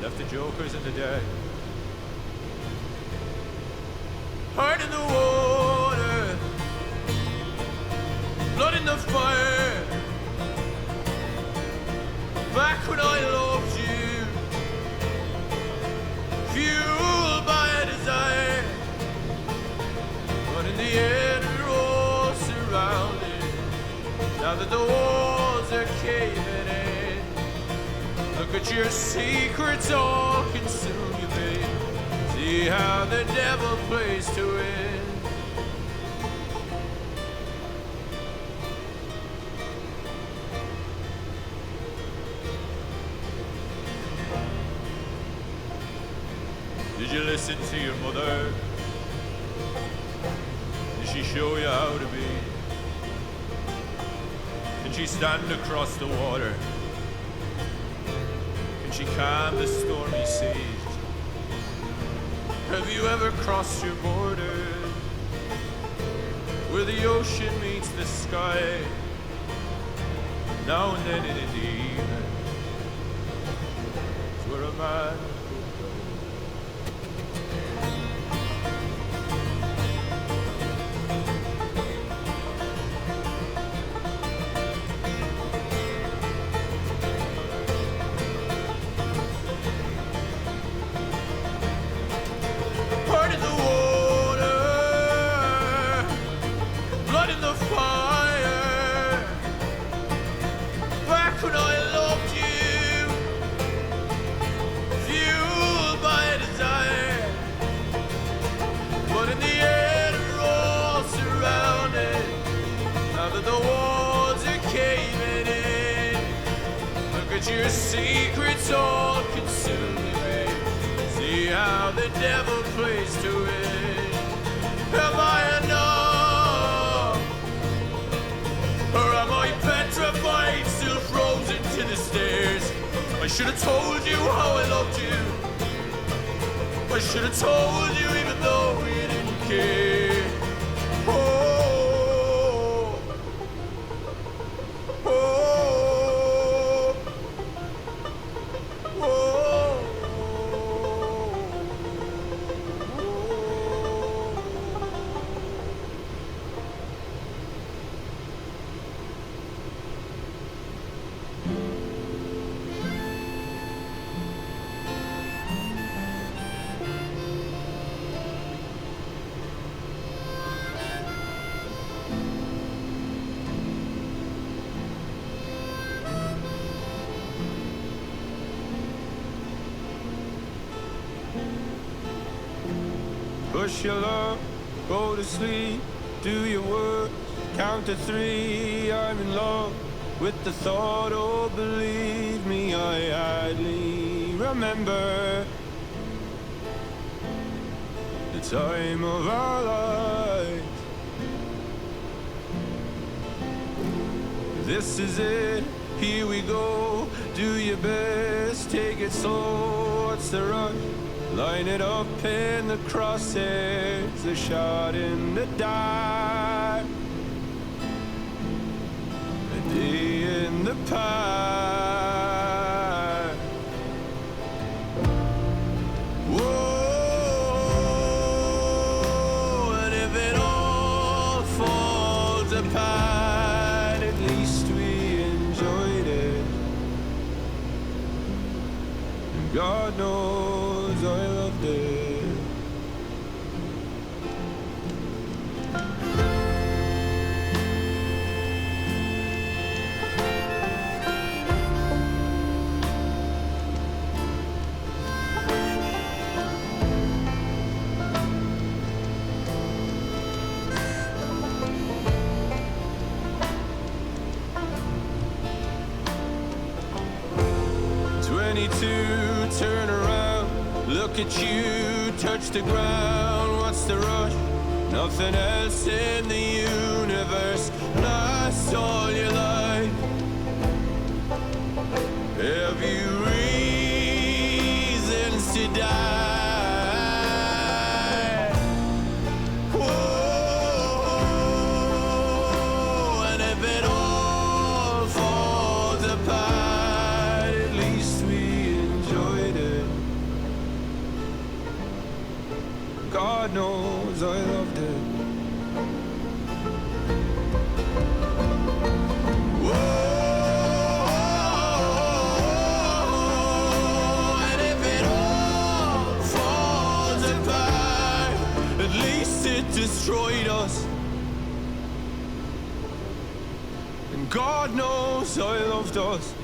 left the jokers in the deck. Heart in the water, blood in the fire. Back when I loved you, fueled by a desire. But in the end we're all surrounded. Now that the walls are caving in, look at your secrets all consume you, babe. See how the devil plays to win. Did you listen to your mother? Did she show you how to be? Can she stand across the water? Can she calm the stormy seas? Have you ever crossed your border where the ocean meets the sky? Now and then in the evening, it's where a man your secrets all consume me, babe. See how the devil plays to it. Am I enough? Or am I petrified, still frozen to the stairs? I should have told you how I loved you. I should have told you even though you didn't care. Oh. Push your luck, go to sleep, do your work, count to 3, I'm in love with the thought, oh believe me, I hardly remember the time of our lives. This is it, here we go, do your best, take it slow, what's the rush? Line it up in the crosshairs, a shot in the dark, a day in the park. Whoa, and if it all falls apart, at least we enjoyed it. And God knows I loved it. Turn around, look at you, touch the ground, what's the rush? Nothing else in the universe lasts all your life. Have you reasons to die? Whoa, and if it all falls apart, at least we enjoyed it. and God knows I loved us.